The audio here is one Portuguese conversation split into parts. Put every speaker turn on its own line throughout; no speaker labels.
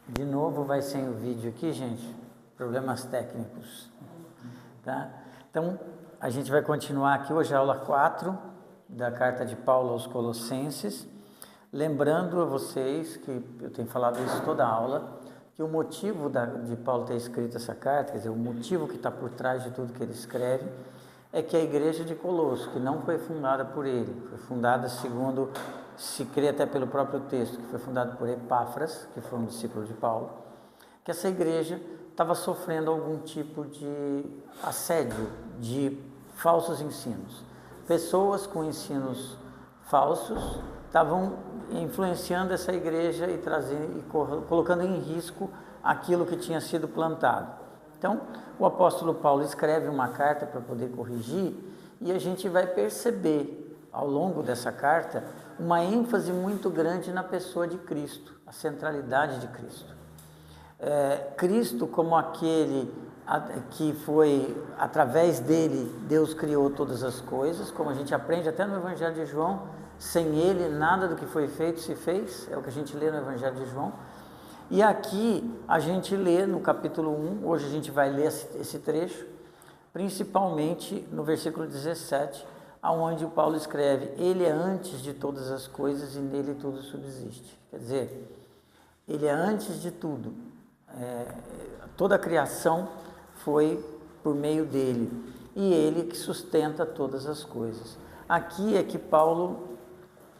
De novo vai sem o vídeo aqui, gente. Problemas técnicos. Tá? Então, a gente vai continuar aqui hoje a aula 4 da carta de Paulo aos Colossenses. Lembrando a vocês, que eu tenho falado isso toda a aula, que o motivo de Paulo ter escrito essa carta, quer dizer, o motivo que está por trás de tudo que ele escreve, é que a igreja de Colosso, que não foi fundada por ele, foi fundada segundo, se crê até pelo próprio texto, que foi fundada por Epáfras, que foi um discípulo de Paulo, que essa igreja estava sofrendo algum tipo de assédio, de falsos ensinos. Pessoas com ensinos falsos estavam influenciando essa igreja e colocando em risco aquilo que tinha sido plantado. Então, o apóstolo Paulo escreve uma carta para poder corrigir, e a gente vai perceber ao longo dessa carta uma ênfase muito grande na pessoa de Cristo, a centralidade de Cristo. Cristo como aquele que foi, através dele, Deus criou todas as coisas, como a gente aprende até no Evangelho de João, sem ele nada do que foi feito se fez, é o que a gente lê no Evangelho de João. E aqui a gente lê no capítulo 1, hoje a gente vai ler esse trecho, principalmente no versículo 17, onde o Paulo escreve: ele é antes de todas as coisas e nele tudo subsiste. Quer dizer, ele é antes de tudo, toda a criação foi por meio dele, e ele que sustenta todas as coisas. Aqui é que Paulo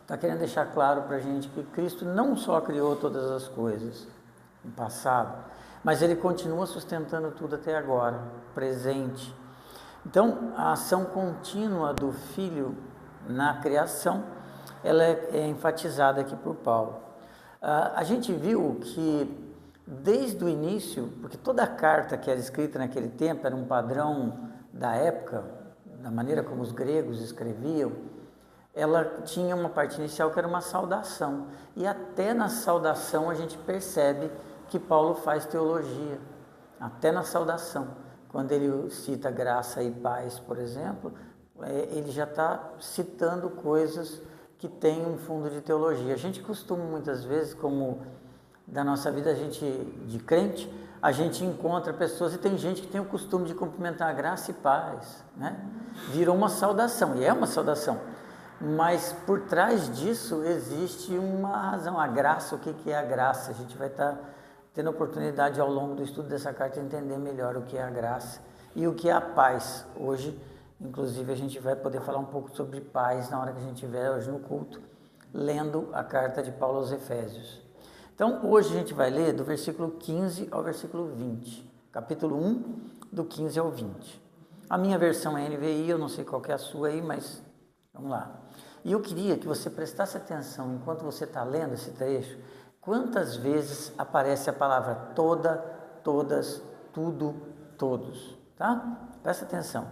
está querendo deixar claro para a gente que Cristo não só criou todas as coisas no passado, mas ele continua sustentando tudo até agora, presente. Então, a ação contínua do Filho na criação, ela é enfatizada aqui por Paulo. A gente viu que desde o início, porque toda a carta que era escrita naquele tempo era um padrão da época, da maneira como os gregos escreviam, ela tinha uma parte inicial que era uma saudação, e até na saudação a gente percebe que Paulo faz teologia, até na saudação. Quando ele cita graça e paz, por exemplo, ele já está citando coisas que têm um fundo de teologia. A gente costuma muitas vezes, como da nossa vida, a gente de crente, a gente encontra pessoas, e tem gente que tem o costume de cumprimentar graça e paz, né? Virou uma saudação, e é uma saudação. Mas por trás disso existe uma razão. A graça, o que é a graça? A gente vai estar tendo a oportunidade ao longo do estudo dessa carta de entender melhor o que é a graça e o que é a paz. Hoje, inclusive, a gente vai poder falar um pouco sobre paz na hora que a gente estiver hoje no culto, lendo a carta de Paulo aos Efésios. Então, hoje a gente vai ler do versículo 15 ao versículo 20, capítulo 1, do 15 ao 20. A minha versão é NVI, eu não sei qual que é a sua aí, mas vamos lá. E eu queria que você prestasse atenção, enquanto você está lendo esse trecho, quantas vezes aparece a palavra toda, todas, tudo, todos, tá? Presta atenção.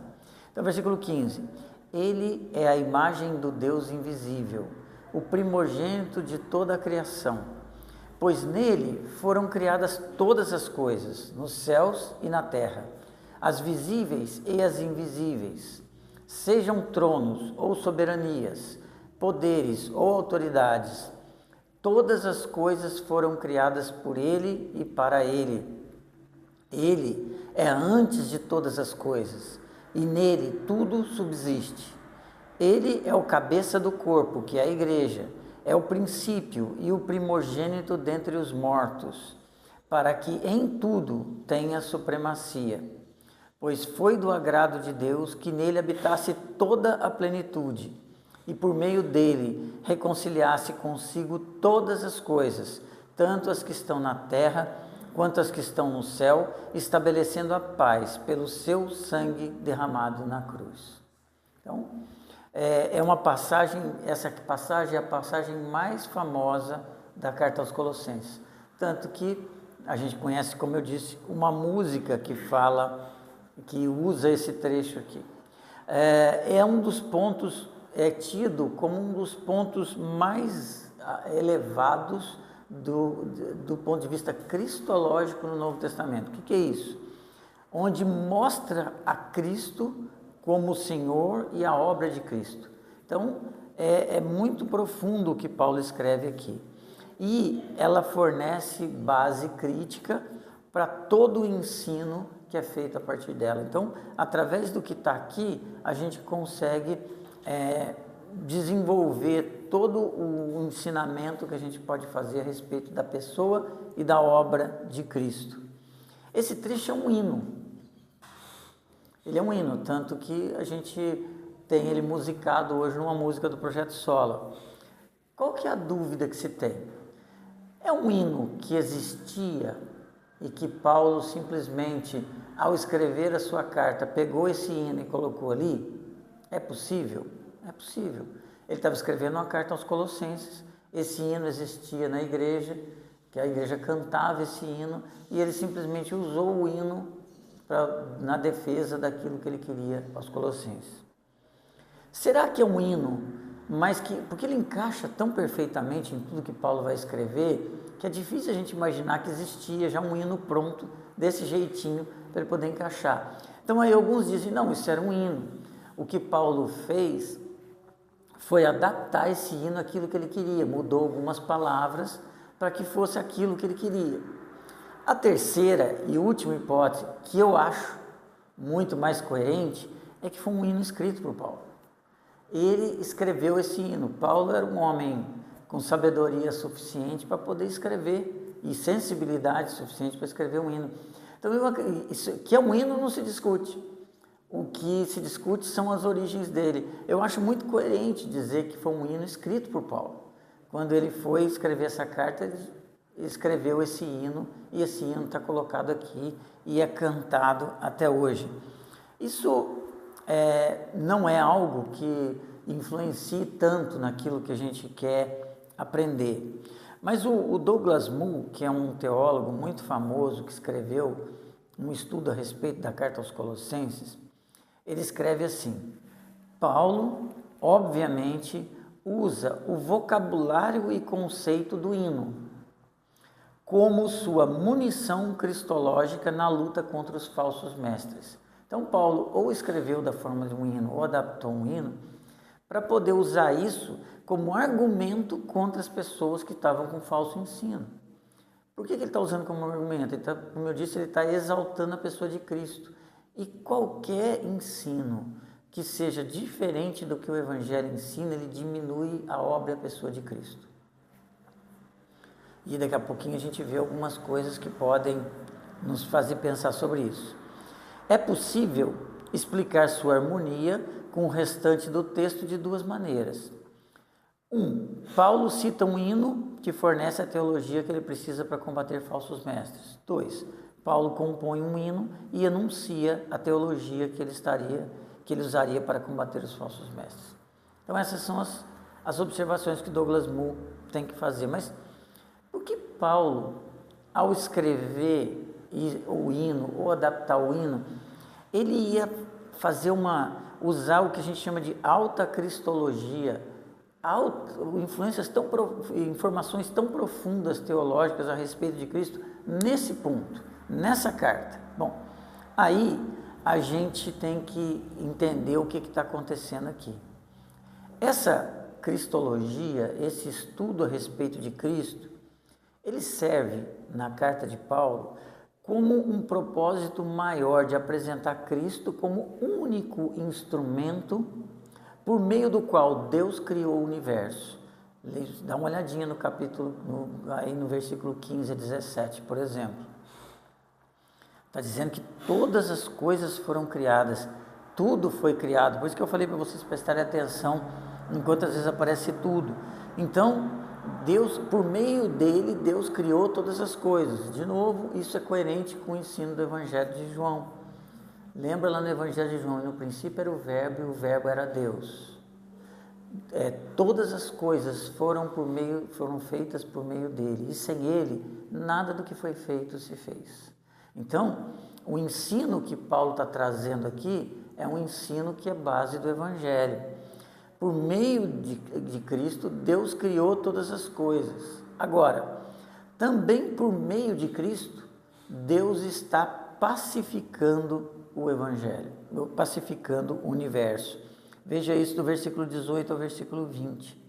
Então, versículo 15. Ele é a imagem do Deus invisível, o primogênito de toda a criação, pois nele foram criadas todas as coisas, nos céus e na terra, as visíveis e as invisíveis, sejam tronos ou soberanias, poderes ou autoridades, todas as coisas foram criadas por ele e para ele. Ele é antes de todas as coisas, e nele tudo subsiste. Ele é o cabeça do corpo, que é a igreja, é o princípio e o primogênito dentre os mortos, para que em tudo tenha supremacia. Pois foi do agrado de Deus que nele habitasse toda a plenitude, e por meio dele reconciliasse consigo todas as coisas, tanto as que estão na terra quanto as que estão no céu, estabelecendo a paz pelo seu sangue derramado na cruz. Então, é uma passagem, essa passagem é a passagem mais famosa da carta aos Colossenses, tanto que a gente conhece, como eu disse, uma música que fala, que usa esse trecho aqui. É um dos pontos, é tido como um dos pontos mais elevados do ponto de vista cristológico no Novo Testamento. O que é isso? Onde mostra a Cristo como o Senhor e a obra de Cristo. Então, é muito profundo o que Paulo escreve aqui. e ela fornece base crítica para todo o ensino que é feito a partir dela. Então, através do que está aqui, a gente consegue desenvolver todo o ensinamento que a gente pode fazer a respeito da pessoa e da obra de Cristo. Esse trecho é um hino. Ele é um hino, tanto que a gente tem ele musicado hoje numa música do Projeto Sola. Qual que é a dúvida que se tem? É um hino que existia e que Paulo simplesmente, ao escrever a sua carta, pegou esse hino e colocou ali? É possível? É possível. Ele estava escrevendo uma carta aos Colossenses, esse hino existia na igreja, que a igreja cantava esse hino, e ele simplesmente usou o hino na defesa daquilo que ele queria aos Colossenses. Será que é um hino, porque ele encaixa tão perfeitamente em tudo que Paulo vai escrever, que é difícil a gente imaginar que existia já um hino pronto, desse jeitinho, para ele poder encaixar. Então aí alguns dizem, não, isso era um hino. O que Paulo fez foi adaptar esse hino àquilo que ele queria, mudou algumas palavras para que fosse aquilo que ele queria. A terceira e última hipótese, que eu acho muito mais coerente, é que foi um hino escrito por Paulo. Ele escreveu esse hino. Paulo era um homem com sabedoria suficiente para poder escrever e sensibilidade suficiente para escrever um hino. Então, que é um hino não se discute. O que se discute são as origens dele. Eu acho muito coerente dizer que foi um hino escrito por Paulo. Quando ele foi escrever essa carta, ele escreveu esse hino, e esse hino está colocado aqui e é cantado até hoje. Isso não é algo que influencie tanto naquilo que a gente quer aprender. Mas o Douglas Moo, que é um teólogo muito famoso, que escreveu um estudo a respeito da carta aos Colossenses, ele escreve assim: Paulo, obviamente, usa o vocabulário e conceito do hino como sua munição cristológica na luta contra os falsos mestres. Então, Paulo ou escreveu da forma de um hino ou adaptou um hino para poder usar isso como argumento contra as pessoas que estavam com falso ensino. Por que ele está usando como argumento? Como eu disse, ele está exaltando a pessoa de Cristo. E qualquer ensino que seja diferente do que o Evangelho ensina, ele diminui a obra e a pessoa de Cristo. E daqui a pouquinho a gente vê algumas coisas que podem nos fazer pensar sobre isso. É possível explicar sua harmonia com o restante do texto de duas maneiras. Paulo cita um hino que fornece a teologia que ele precisa para combater falsos mestres. 2. Paulo compõe um hino e enuncia a teologia que ele usaria para combater os falsos mestres. Então essas são as observações que Douglas Moo tem que fazer. Mas por que Paulo, ao escrever o hino ou adaptar o hino, ele ia usar o que a gente chama de alta cristologia, informações tão profundas teológicas a respeito de Cristo nesse ponto, nessa carta? Bom, aí a gente tem que entender o que está acontecendo aqui. Essa cristologia, esse estudo a respeito de Cristo, ele serve na carta de Paulo como um propósito maior de apresentar Cristo como único instrumento por meio do qual Deus criou o universo. Dá uma olhadinha no capítulo, aí no versículo 15 a 17, por exemplo. Está dizendo que todas as coisas foram criadas, tudo foi criado. Por isso que eu falei para vocês prestarem atenção, enquanto às vezes aparece tudo. Então, Deus, por meio dele, Deus criou todas as coisas. De novo, isso é coerente com o ensino do Evangelho de João. Lembra lá no Evangelho de João, no princípio era o Verbo e o Verbo era Deus. Todas as coisas foram feitas por meio dele, e sem ele, nada do que foi feito se fez. Então, o ensino que Paulo está trazendo aqui é um ensino que é base do Evangelho. Por meio de Cristo, Deus criou todas as coisas. Agora, também por meio de Cristo, Deus está pacificando o Evangelho, pacificando o universo. Veja isso do versículo 18 ao versículo 20.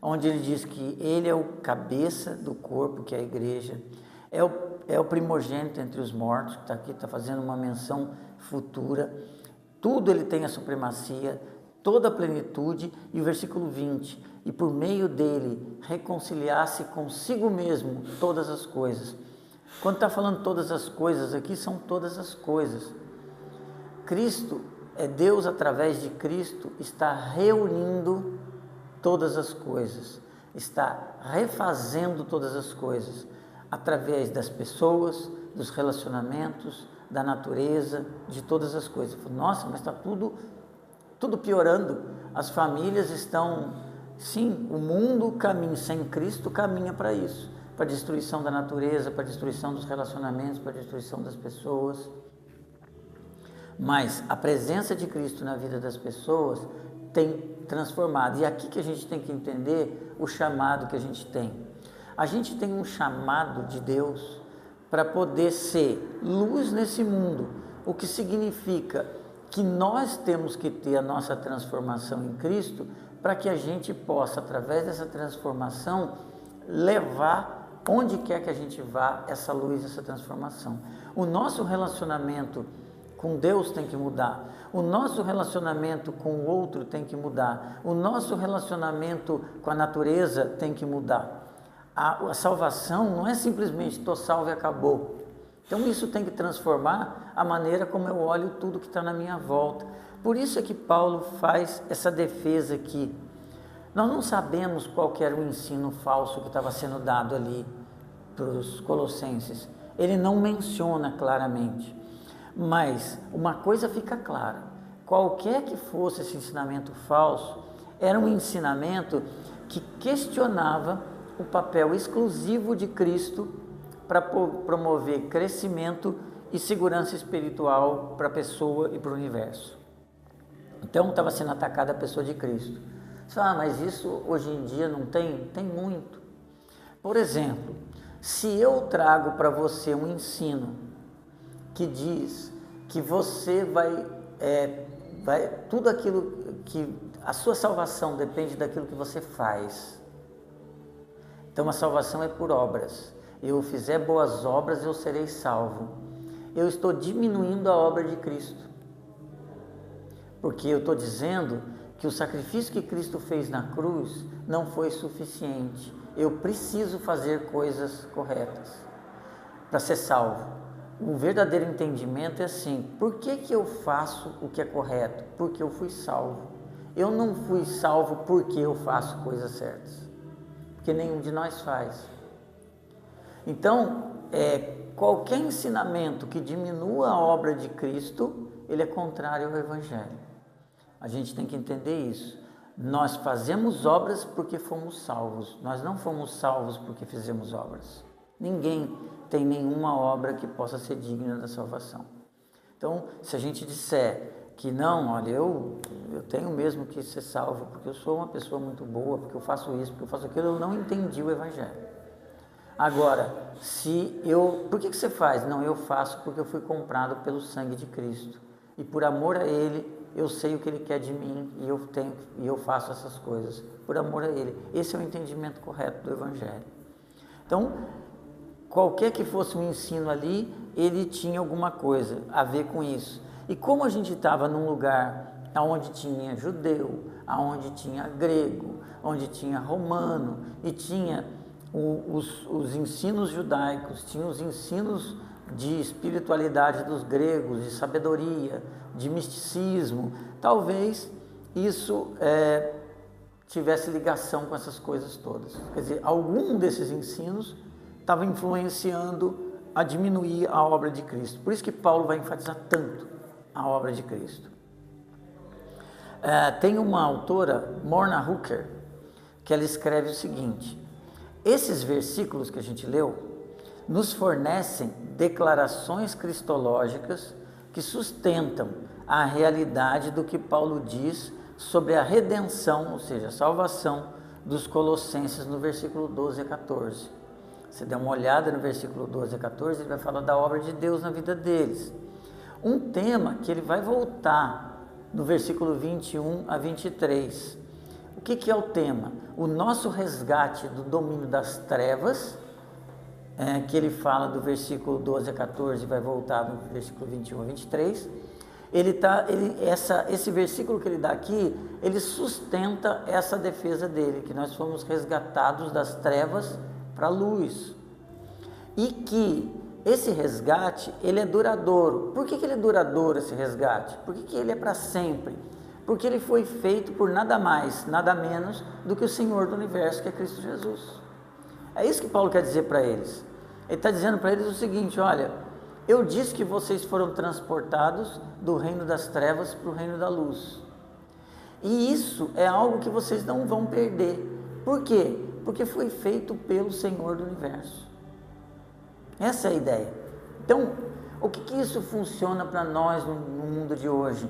onde ele diz que ele é o cabeça do corpo, que é a igreja, é o primogênito entre os mortos, que está aqui, está fazendo uma menção futura, tudo ele tem a supremacia, toda a plenitude, e o versículo 20, e por meio dele reconciliar-se consigo mesmo todas as coisas. Quando está falando todas as coisas aqui, são todas as coisas. Cristo, Deus através de Cristo está reunindo todas as coisas, está refazendo todas as coisas, através das pessoas, dos relacionamentos, da natureza, de todas as coisas. Nossa, mas está tudo piorando, as famílias estão, sim, o mundo caminha, sem Cristo caminha para isso, para a destruição da natureza, para a destruição dos relacionamentos, para a destruição das pessoas. Mas a presença de Cristo na vida das pessoas tem transformado. E é aqui que a gente tem que entender o chamado que a gente tem. A gente tem um chamado de Deus para poder ser luz nesse mundo, o que significa que nós temos que ter a nossa transformação em Cristo para que a gente possa, através dessa transformação, levar onde quer que a gente vá essa luz, essa transformação. O nosso relacionamento com Deus tem que mudar, o nosso relacionamento com o outro tem que mudar, o nosso relacionamento com a natureza tem que mudar. A salvação não é simplesmente estou salvo e acabou. Então isso tem que transformar a maneira como eu olho tudo que está na minha volta. Por isso é que Paulo faz essa defesa aqui. Nós não sabemos qual que era o ensino falso que estava sendo dado ali para os colossenses. Ele não menciona claramente. Mas uma coisa fica clara, qualquer que fosse esse ensinamento falso, era um ensinamento que questionava o papel exclusivo de Cristo para promover crescimento e segurança espiritual para a pessoa e para o universo. Então estava sendo atacada a pessoa de Cristo. Você fala, mas isso hoje em dia não tem? Tem muito. Por exemplo, se eu trago para você um ensino que diz que você vai tudo aquilo que a sua salvação depende daquilo que você faz. Então a salvação é por obras. Eu fizer boas obras, eu serei salvo. Eu estou diminuindo a obra de Cristo, porque eu estou dizendo que o sacrifício que Cristo fez na cruz não foi suficiente. Eu preciso fazer coisas corretas para ser salvo. O verdadeiro entendimento é assim, por que eu faço o que é correto? Porque eu fui salvo. Eu não fui salvo porque eu faço coisas certas, porque nenhum de nós faz. Então, qualquer ensinamento que diminua a obra de Cristo, ele é contrário ao Evangelho. A gente tem que entender isso. Nós fazemos obras porque fomos salvos, nós não fomos salvos porque fizemos obras. Ninguém tem nenhuma obra que possa ser digna da salvação. Então, se a gente disser que não, olha, eu tenho mesmo que ser salvo, porque eu sou uma pessoa muito boa, porque eu faço isso, porque eu faço aquilo, eu não entendi o Evangelho. Agora, por que você faz? Não, eu faço porque eu fui comprado pelo sangue de Cristo, e por amor a Ele, eu sei o que Ele quer de mim, e eu faço essas coisas, por amor a Ele. Esse é o entendimento correto do Evangelho. Então, qualquer que fosse um ensino ali, ele tinha alguma coisa a ver com isso. E como a gente estava num lugar onde tinha judeu, onde tinha grego, onde tinha romano, e tinha os ensinos judaicos, tinha os ensinos de espiritualidade dos gregos, de sabedoria, de misticismo, talvez isso tivesse ligação com essas coisas todas. Quer dizer, algum desses ensinos estava influenciando a diminuir a obra de Cristo. Por isso que Paulo vai enfatizar tanto a obra de Cristo. Tem uma autora, Morna Hooker, que ela escreve o seguinte: esses versículos que a gente leu nos fornecem declarações cristológicas que sustentam a realidade do que Paulo diz sobre a redenção, ou seja, a salvação dos colossenses no versículo 12 a 14. Você dá uma olhada no versículo 12 a 14, ele vai falar da obra de Deus na vida deles. Um tema que ele vai voltar no versículo 21 a 23, O que é o tema? O nosso resgate do domínio das trevas, que ele fala do versículo 12 a 14, vai voltar no versículo 21 a 23. Esse versículo que ele dá aqui, ele sustenta essa defesa dele, que nós fomos resgatados das trevas para a luz. E que esse resgate, ele é duradouro. Por que ele é duradouro, esse resgate? Por que ele é para sempre? Porque ele foi feito por nada mais, nada menos do que o Senhor do Universo, que é Cristo Jesus. É isso que Paulo quer dizer para eles. Ele está dizendo para eles o seguinte: olha, eu disse que vocês foram transportados do reino das trevas para o reino da luz. E isso é algo que vocês não vão perder. Por quê? Porque foi feito pelo Senhor do Universo. Essa é a ideia. Então, o que isso funciona para nós no mundo de hoje?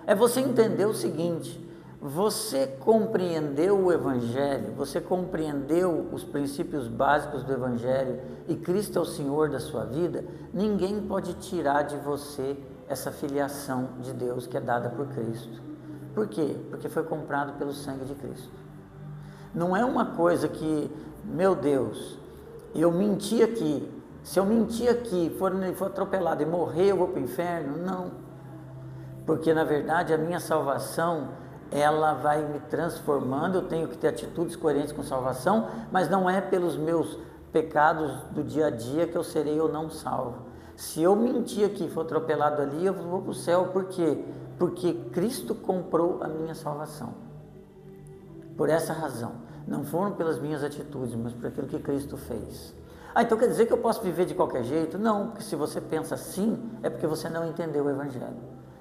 É você entender o seguinte: você compreendeu o Evangelho, você compreendeu os princípios básicos do Evangelho e Cristo é o Senhor da sua vida, ninguém pode tirar de você essa filiação de Deus que é dada por Cristo. Por quê? Porque foi comprado pelo sangue de Cristo. Não é uma coisa que, meu Deus, eu menti aqui, se eu mentir aqui, for atropelado e morrer, eu vou para o inferno? Não. Porque na verdade a minha salvação, ela vai me transformando, eu tenho que ter atitudes coerentes com salvação, mas não é pelos meus pecados do dia a dia que eu serei ou não salvo. Se eu mentir aqui e for atropelado ali, eu vou para o céu. Por quê? Porque Cristo comprou a minha salvação. Por essa razão. Não foram pelas minhas atitudes, mas por aquilo que Cristo fez. Então quer dizer que eu posso viver de qualquer jeito? Não, porque se você pensa assim, é porque você não entendeu o Evangelho.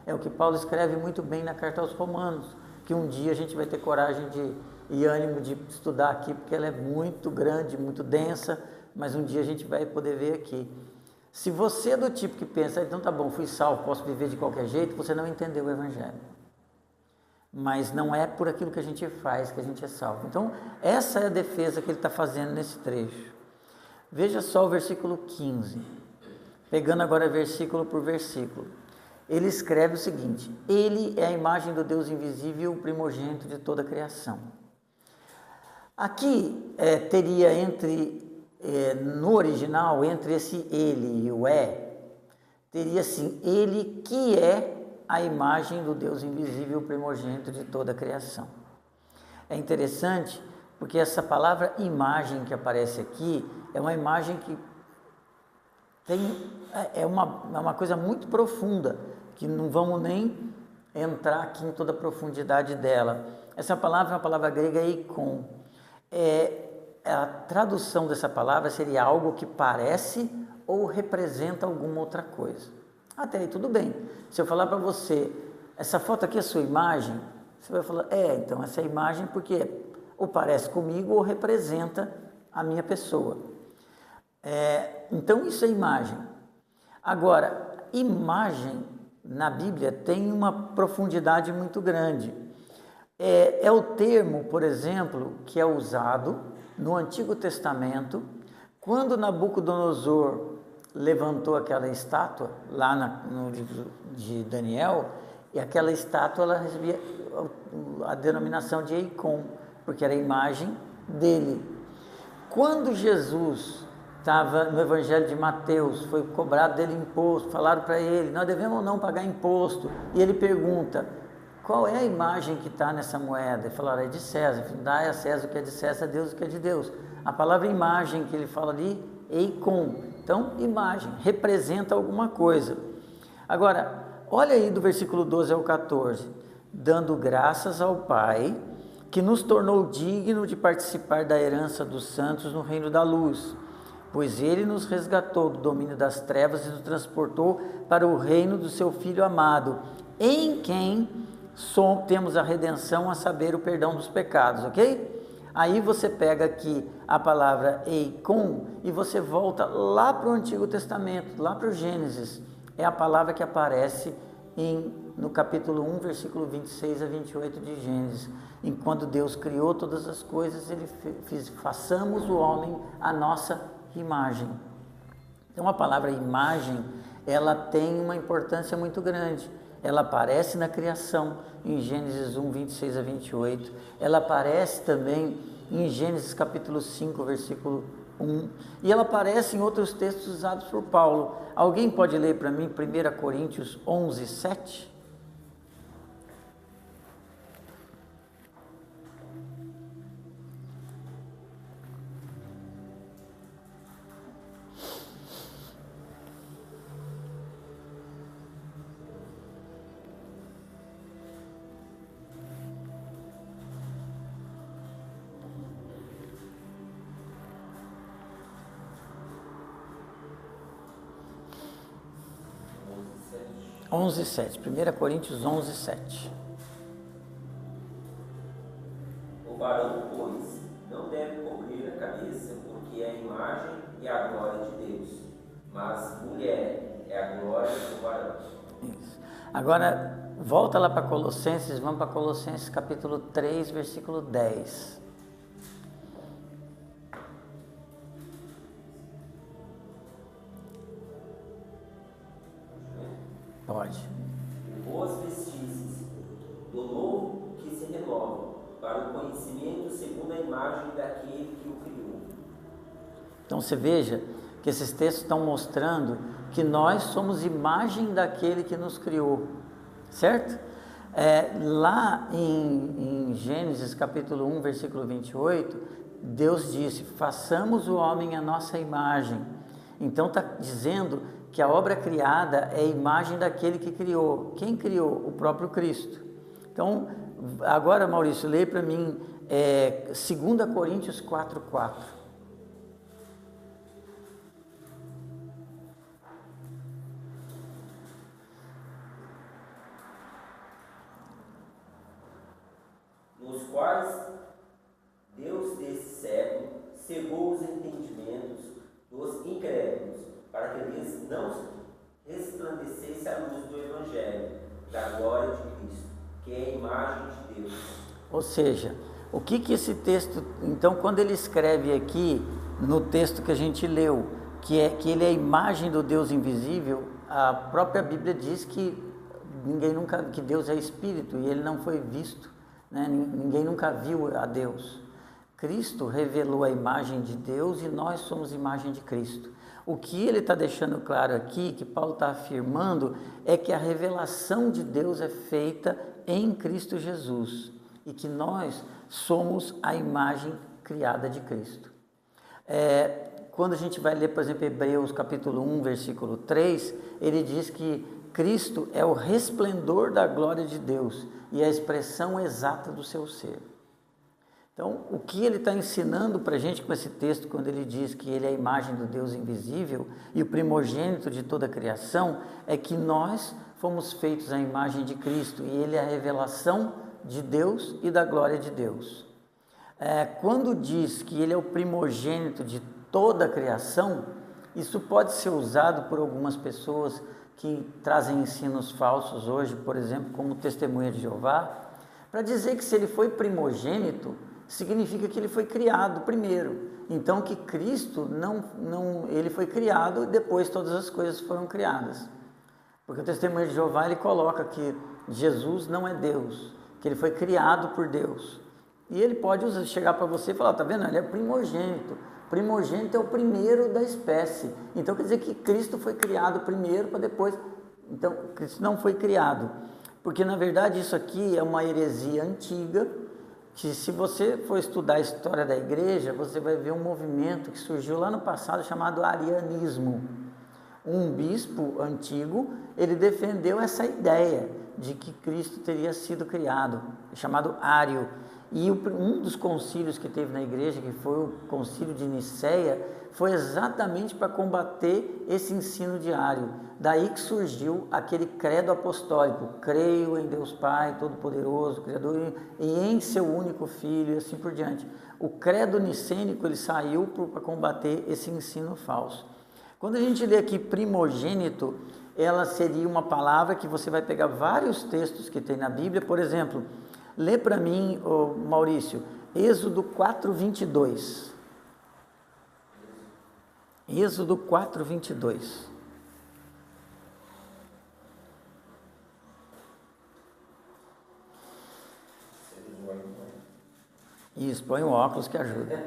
É o que Paulo escreve muito bem na carta aos Romanos, que um dia a gente vai ter coragem e ânimo de estudar aqui, porque ela é muito grande, muito densa, mas um dia a gente vai poder ver aqui. Se você é do tipo que pensa, então tá bom, fui salvo, posso viver de qualquer jeito, você não entendeu o Evangelho. Mas não é por aquilo que a gente faz que a gente é salvo. Então, essa é a defesa que ele está fazendo nesse trecho. Veja só o versículo 15, pegando agora versículo por versículo. Ele escreve o seguinte: ele é a imagem do Deus invisível, o primogênito de toda a criação. Aqui teria no original, entre esse ele e o teria assim: ele que é a imagem do Deus invisível, o primogênito de toda a criação. É interessante porque essa palavra imagem que aparece aqui é uma imagem que é uma coisa muito profunda, que não vamos nem entrar aqui em toda a profundidade dela. Essa palavra é uma palavra grega eikon. A tradução dessa palavra seria algo que parece ou representa alguma outra coisa. Até aí tudo bem. Se eu falar para você, essa foto aqui é a sua imagem, você vai falar, então essa é a imagem porque ou parece comigo ou representa a minha pessoa. Então isso é imagem. Agora, imagem na Bíblia tem uma profundidade muito grande. É o termo, por exemplo, que é usado no Antigo Testamento, quando Nabucodonosor levantou aquela estátua, lá no livro de Daniel, e aquela estátua ela recebia a denominação de eikon, porque era a imagem dele. Quando Jesus estava no Evangelho de Mateus, foi cobrado dele imposto, falaram para ele, nós devemos não pagar imposto, e ele pergunta, qual é a imagem que está nessa moeda? Ele falaram, é de César. Dá a César o que é de César, a Deus o que é de Deus. A palavra imagem que ele fala ali, eikon. Então, imagem, representa alguma coisa. Agora, olha aí do versículo 12 ao 14. Dando graças ao Pai, que nos tornou digno de participar da herança dos santos no reino da luz. Pois Ele nos resgatou do domínio das trevas e nos transportou para o reino do Seu Filho amado, em quem temos a redenção, a saber, o perdão dos pecados, ok? Aí você pega aqui a palavra eikon e você volta lá para o Antigo Testamento, lá para o Gênesis. É a palavra que aparece no capítulo 1, versículo 26 a 28 de Gênesis. Enquanto Deus criou todas as coisas, Ele façamos o homem à nossa imagem. Então a palavra imagem, ela tem uma importância muito grande. ela aparece na criação, em Gênesis 1, 26 a 28, ela aparece também em Gênesis capítulo 5, versículo 1, e ela aparece em outros textos usados por Paulo. Alguém pode ler para mim 1 Coríntios 11, 7? 11, 7. 1 Coríntios 11, 7.
O varão, pois, não deve cobrir a cabeça, porque é a imagem e a glória de Deus, mas mulher é a glória do varão.
Isso. Agora, volta lá para Colossenses, vamos para Colossenses capítulo 3, versículo 10. Pode.
Vós vestistes do novo que se renova, para o conhecimento segundo a imagem daquele que o criou.
Então você veja que esses textos estão mostrando que nós somos imagem daquele que nos criou, certo? Lá em Gênesis capítulo 1, versículo 28, Deus disse: façamos o homem à nossa imagem. Então está dizendo que a obra criada é a imagem daquele que criou. Quem criou? O próprio Cristo. Então, agora, Maurício, lê para mim 2 Coríntios 4, 4.
Nos quais Deus desse século cegou os entendimentos dos incrédulos, para que eles não resplandecesse a luz do Evangelho, da glória de Cristo, que é a imagem de Deus.
Ou seja, o que esse texto, então, quando ele escreve aqui, no texto que a gente leu, que ele é a imagem do Deus invisível, a própria Bíblia diz que que Deus é Espírito e ele não foi visto, né? Ninguém nunca viu a Deus. Cristo revelou a imagem de Deus e nós somos imagem de Cristo. O que ele está deixando claro aqui, que Paulo está afirmando, é que a revelação de Deus é feita em Cristo Jesus e que nós somos a imagem criada de Cristo. Quando a gente vai ler, por exemplo, Hebreus capítulo 1, versículo 3, ele diz que Cristo é o resplendor da glória de Deus e a expressão exata do seu ser. Então, o que ele está ensinando para a gente com esse texto, quando ele diz que ele é a imagem do Deus invisível e o primogênito de toda a criação, é que nós fomos feitos à imagem de Cristo e ele é a revelação de Deus e da glória de Deus. Quando diz que ele é o primogênito de toda a criação, isso pode ser usado por algumas pessoas que trazem ensinos falsos hoje, por exemplo, como Testemunha de Jeová, para dizer que se ele foi primogênito, significa que ele foi criado primeiro. Então que Cristo ele foi criado e depois todas as coisas foram criadas. Porque o Testemunho de Jeová ele coloca que Jesus não é Deus, que ele foi criado por Deus. E ele pode chegar para você e falar: tá vendo? Ele é primogênito. Primogênito é o primeiro da espécie. Então quer dizer que Cristo foi criado primeiro para depois. Então Cristo não foi criado. Porque na verdade isso aqui é uma heresia antiga, que se você for estudar a história da igreja, você vai ver um movimento que surgiu lá no passado chamado arianismo. Um bispo antigo, ele defendeu essa ideia de que Cristo teria sido criado, chamado Ário. E um dos concílios que teve na igreja, que foi o concílio de Nicéia, foi exatamente para combater esse ensino de Ário. Daí que surgiu aquele credo apostólico: creio em Deus Pai Todo-Poderoso, Criador, e em seu único Filho, e assim por diante. O credo nicênico, ele saiu para combater esse ensino falso. Quando a gente lê aqui primogênito, ela seria uma palavra que você vai pegar vários textos que tem na Bíblia. Por exemplo, lê para mim, Maurício, Êxodo 4, 22. Êxodo 4, 22. Isso, põe o óculos que ajuda.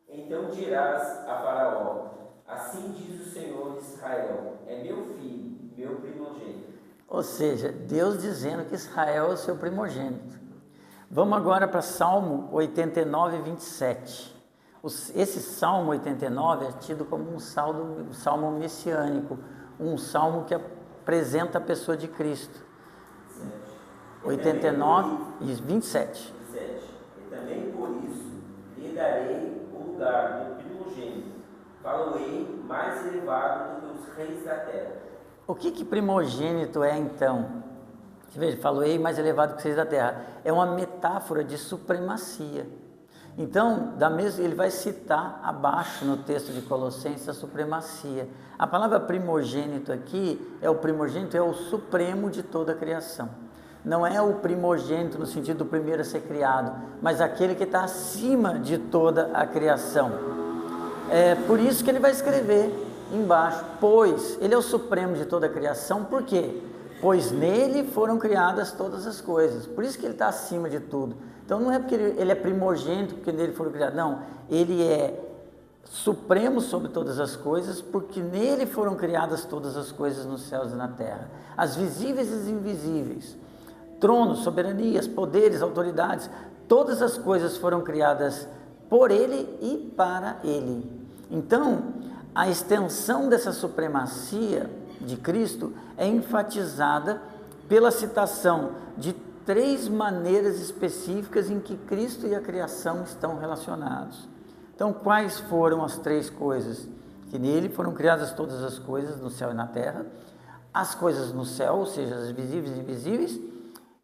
Então dirás a Faraó: assim diz o Senhor de Israel, é meu filho, meu primogênito.
Ou seja, Deus dizendo que Israel é o seu primogênito. Vamos agora para Salmo 89, 27. Esse Salmo 89 é tido como um salmo messiânico, um salmo que apresenta a pessoa de Cristo. 89 e 27.
E também por isso lhe darei o lugar do primogênito, falo-ei mais elevado do que os reis da terra.
O que primogênito é então? Veja, falo-ei mais elevado que os reis da terra. É uma metáfora de supremacia. Então, ele vai citar abaixo no texto de Colossenses a supremacia. A palavra primogênito aqui, o primogênito é o supremo de toda a criação. Não é o primogênito no sentido do primeiro a ser criado, mas aquele que está acima de toda a criação. É por isso que ele vai escrever embaixo, pois ele é o supremo de toda a criação. Por quê? Pois nele foram criadas todas as coisas. Por isso que ele está acima de tudo. Então não é porque ele é primogênito, porque nele foram criadas. Não, ele é supremo sobre todas as coisas, porque nele foram criadas todas as coisas nos céus e na terra. As visíveis e as invisíveis. Tronos, soberanias, poderes, autoridades. Todas as coisas foram criadas por ele e para ele. Então, a extensão dessa supremacia de Cristo é enfatizada pela citação de 3 maneiras específicas em que Cristo e a criação estão relacionados. Então, quais foram as 3 coisas? Que nele foram criadas todas as coisas no céu e na terra, as coisas no céu, ou seja, as visíveis e invisíveis,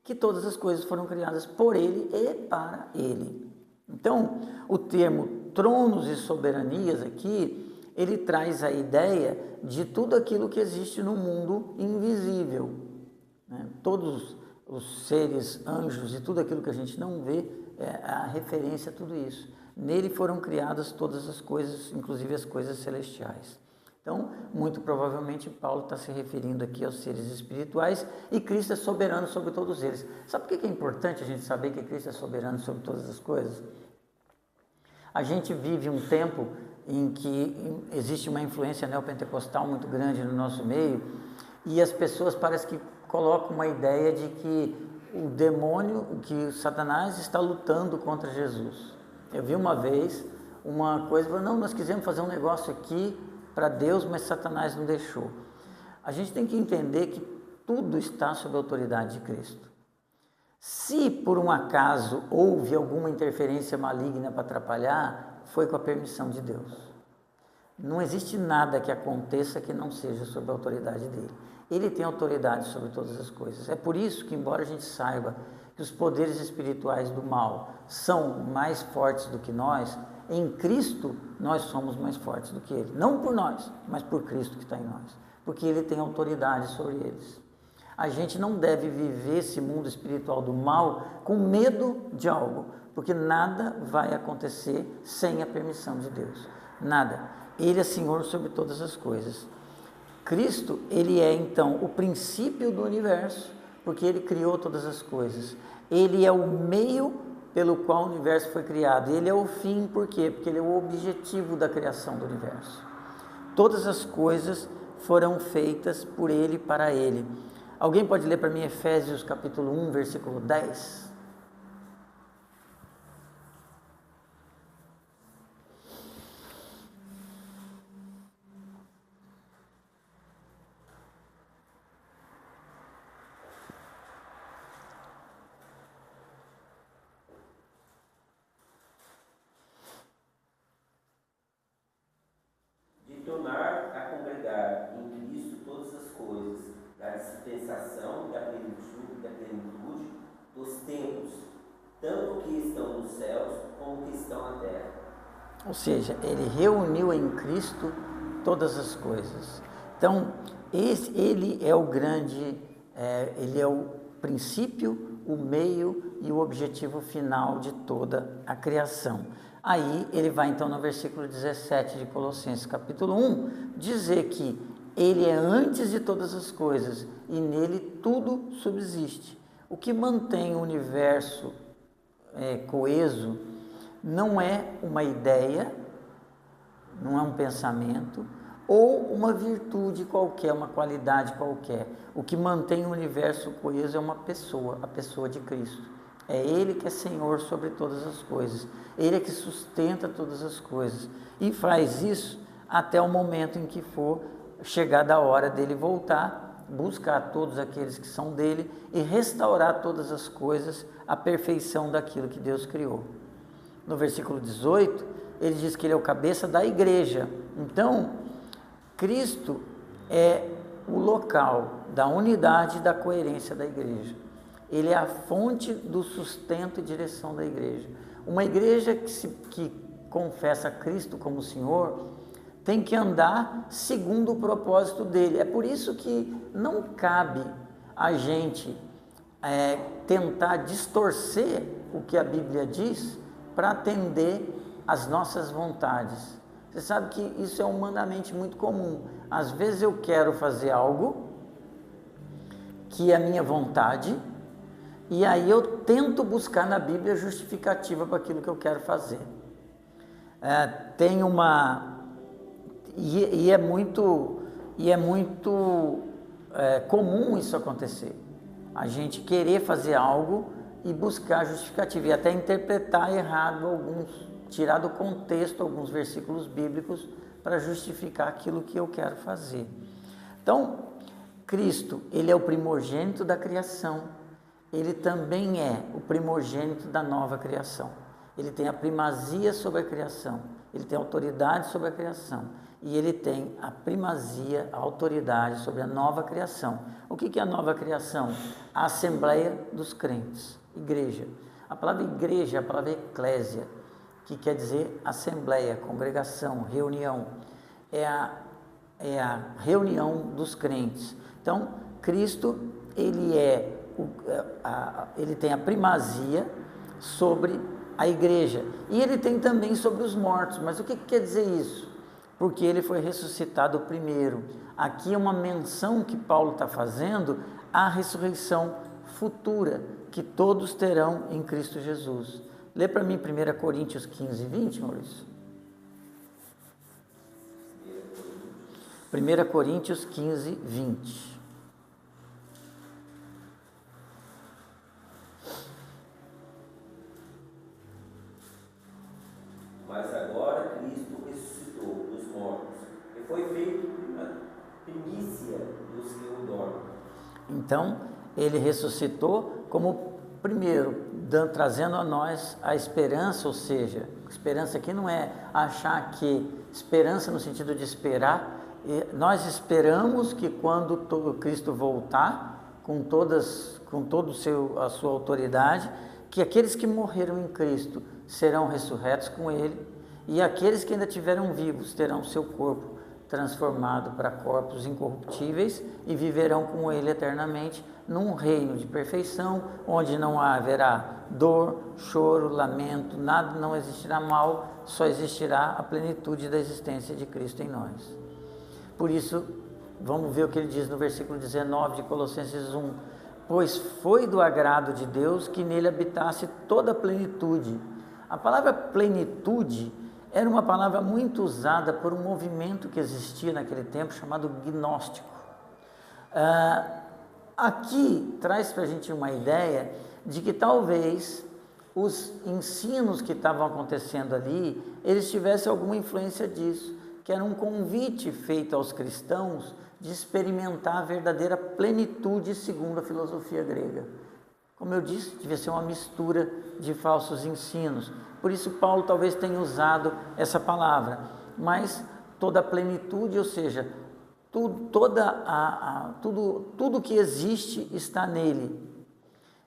que todas as coisas foram criadas por ele e para ele. Então, o termo tronos e soberanias aqui, ele traz a ideia de tudo aquilo que existe no mundo invisível, né? Todos os seres, anjos e tudo aquilo que a gente não vê, é a referência a tudo isso. Nele foram criadas todas as coisas, inclusive as coisas celestiais. Então, muito provavelmente, Paulo está se referindo aqui aos seres espirituais e Cristo é soberano sobre todos eles. Sabe por que é importante a gente saber que Cristo é soberano sobre todas as coisas? A gente vive um tempo em que existe uma influência neopentecostal muito grande no nosso meio e as pessoas parecem que colocam uma ideia de que o demônio, que o Satanás está lutando contra Jesus. Eu vi uma vez uma coisa, não, nós quisemos fazer um negócio aqui para Deus, mas Satanás não deixou. A gente tem que entender que tudo está sob a autoridade de Cristo. Se por um acaso houve alguma interferência maligna para atrapalhar, foi com a permissão de Deus. Não existe nada que aconteça que não seja sob a autoridade dele. Ele tem autoridade sobre todas as coisas. É por isso que, embora a gente saiba que os poderes espirituais do mal são mais fortes do que nós, em Cristo nós somos mais fortes do que ele. Não por nós, mas por Cristo que está em nós. Porque ele tem autoridade sobre eles. A gente não deve viver esse mundo espiritual do mal com medo de algo, porque nada vai acontecer sem a permissão de Deus. Nada. Ele é Senhor sobre todas as coisas. Cristo, ele é então o princípio do universo, porque ele criou todas as coisas. Ele é o meio pelo qual o universo foi criado. Ele é o fim, por quê? Porque ele é o objetivo da criação do universo. Todas as coisas foram feitas por ele e para ele. Alguém pode ler para mim Efésios capítulo 1, versículo 10?
De tornar a congregar em Cristo todas as coisas, da dispensação da plenitude dos tempos, tanto que estão nos céus como que estão na terra.
Ou seja, ele reuniu em Cristo todas as coisas. Então, ele é o grande, ele é o princípio, o meio e o objetivo final de toda a criação. Aí ele vai então no versículo 17 de Colossenses capítulo 1, dizer que Ele é antes de todas as coisas e nele tudo subsiste. O que mantém o universo coeso não é uma ideia, não é um pensamento ou uma virtude qualquer, uma qualidade qualquer. O que mantém o universo coeso é uma pessoa, a pessoa de Cristo. É Ele que é Senhor sobre todas as coisas. Ele é que sustenta todas as coisas. E faz isso até o momento em que for chegada a hora dele voltar, buscar todos aqueles que são dele e restaurar todas as coisas à perfeição daquilo que Deus criou. No versículo 18, ele diz que ele é o cabeça da igreja. Então, Cristo é o local da unidade e da coerência da igreja. Ele é a fonte do sustento e direção da igreja. Uma igreja que confessa Cristo como Senhor tem que andar segundo o propósito dele. É por isso que não cabe a gente tentar distorcer o que a Bíblia diz para atender às nossas vontades. Você sabe que isso é humanamente muito comum. Às vezes eu quero fazer algo que é a minha vontade, e aí eu tento buscar na Bíblia justificativa para aquilo que eu quero fazer. Tem uma... E é muito comum isso acontecer. A gente querer fazer algo e buscar justificativa, e até interpretar errado tirar do contexto alguns versículos bíblicos para justificar aquilo que eu quero fazer. Então, Cristo, ele é o primogênito da criação, ele também é o primogênito da nova criação. Ele tem a primazia sobre a criação, ele tem autoridade sobre a criação, e ele tem a primazia, a autoridade sobre a nova criação. O que é a nova criação? A Assembleia dos Crentes, igreja. A palavra igreja é a palavra eclésia, que quer dizer assembleia, congregação, reunião. É a reunião dos crentes. Então, Cristo, ele tem a primazia sobre a igreja, e ele tem também sobre os mortos. Mas o que quer dizer isso? Porque ele foi ressuscitado primeiro. Aqui é uma menção que Paulo está fazendo à ressurreição futura, que todos terão em Cristo Jesus. Lê para mim 1 Coríntios 15, 20, Maurício. 1 Coríntios 15, 20.
Mas agora Cristo ressuscitou dos mortos e foi feito a primícia dos que o dormem.
Então, ele ressuscitou como primeiro, trazendo a nós a esperança, ou seja, esperança aqui não é achar que, esperança no sentido de esperar, nós esperamos que quando Cristo voltar, com toda a sua autoridade, que aqueles que morreram em Cristo serão ressurretos com ele, e aqueles que ainda estiveram vivos terão seu corpo transformado para corpos incorruptíveis e viverão com ele eternamente num reino de perfeição, onde não haverá dor, choro, lamento, nada, não existirá mal, só existirá a plenitude da existência de Cristo em nós. Por isso, vamos ver o que ele diz no versículo 19 de Colossenses 1. Pois foi do agrado de Deus que nele habitasse toda a plenitude. A palavra plenitude era uma palavra muito usada por um movimento que existia naquele tempo chamado gnóstico. Aqui traz para a gente uma ideia de que talvez os ensinos que estavam acontecendo ali, eles tivessem alguma influência disso, que era um convite feito aos cristãos de experimentar a verdadeira plenitude segundo a filosofia grega. Como eu disse, devia ser uma mistura de falsos ensinos. Por isso Paulo talvez tenha usado essa palavra. Mas toda a plenitude, ou seja, tudo que existe está nele.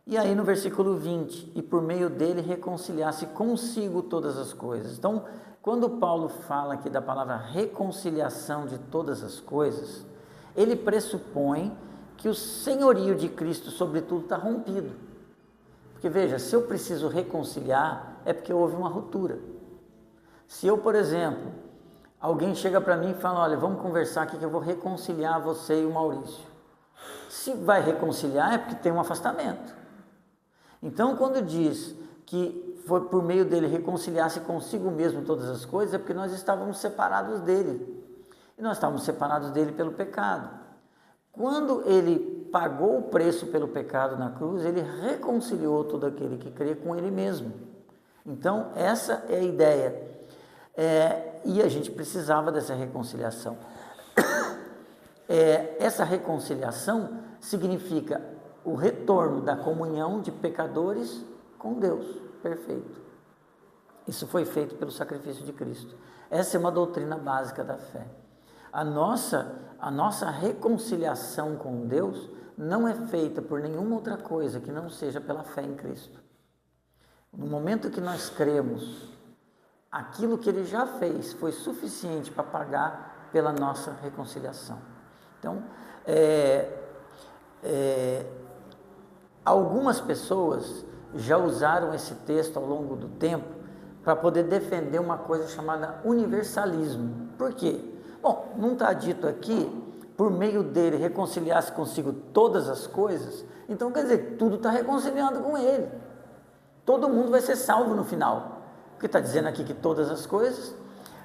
E aí no versículo 20, e por meio dele reconciliasse consigo todas as coisas. Então, quando Paulo fala aqui da palavra reconciliação de todas as coisas, ele pressupõe que o senhorio de Cristo sobre tudo está rompido. Porque veja, se eu preciso reconciliar, é porque houve uma ruptura. Se eu, por exemplo, alguém chega para mim e fala, olha, vamos conversar aqui que eu vou reconciliar você e o Maurício. Se vai reconciliar é porque tem um afastamento. Então, quando diz que foi por meio dele reconciliar-se consigo mesmo todas as coisas, é porque nós estávamos separados dele. E nós estávamos separados dele pelo pecado. Quando ele pagou o preço pelo pecado na cruz, ele reconciliou todo aquele que crê com ele mesmo. Então, essa é a ideia. E a gente precisava dessa reconciliação. Essa reconciliação significa o retorno da comunhão de pecadores com Deus. Perfeito. Isso foi feito pelo sacrifício de Cristo. Essa é uma doutrina básica da fé. A nossa reconciliação com Deus não é feita por nenhuma outra coisa que não seja pela fé em Cristo. No momento que nós cremos, aquilo que Ele já fez foi suficiente para pagar pela nossa reconciliação. Então, algumas pessoas já usaram esse texto ao longo do tempo para poder defender uma coisa chamada universalismo. Por quê? Bom, não está dito aqui, por meio dele reconciliar-se consigo todas as coisas, então quer dizer, tudo está reconciliando com ele. Todo mundo vai ser salvo no final. Porque está dizendo aqui que todas as coisas,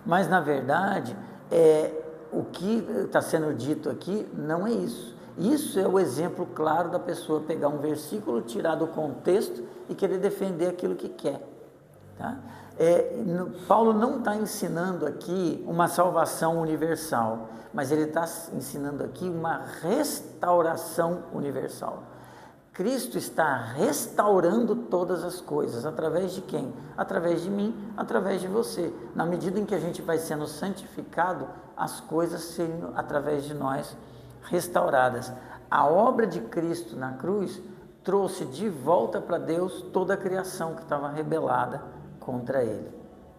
mas na verdade, o que está sendo dito aqui não é isso. Isso é o exemplo claro da pessoa pegar um versículo, tirar do contexto e querer defender aquilo que quer. Tá? Paulo não está ensinando aqui uma salvação universal, mas ele está ensinando aqui uma restauração universal. Cristo está restaurando todas as coisas, através de quem? Através de mim, através de você. Na medida em que a gente vai sendo santificado, as coisas sendo, através de nós, restauradas. A obra de Cristo na cruz trouxe de volta para Deus toda a criação que estava rebelada contra Ele.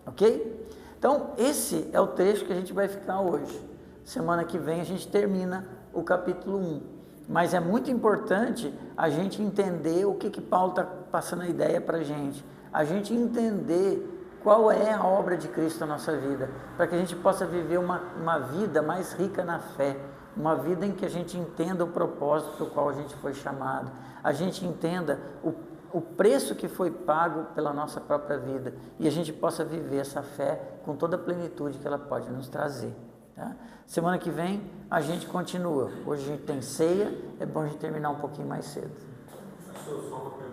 Ok? Então, esse é o trecho que a gente vai ficar hoje. Semana que vem a gente termina o capítulo 1. Mas é muito importante a gente entender o que Paulo está passando a ideia para a gente. A gente entender qual é a obra de Cristo na nossa vida, para que a gente possa viver uma vida mais rica na fé, uma vida em que a gente entenda o propósito pelo qual a gente foi chamado, a gente entenda o preço que foi pago pela nossa própria vida e a gente possa viver essa fé com toda a plenitude que ela pode nos trazer. Tá? Semana que vem a gente continua. Hoje a gente tem ceia, é bom a gente terminar um pouquinho mais cedo.
Só uma pergunta.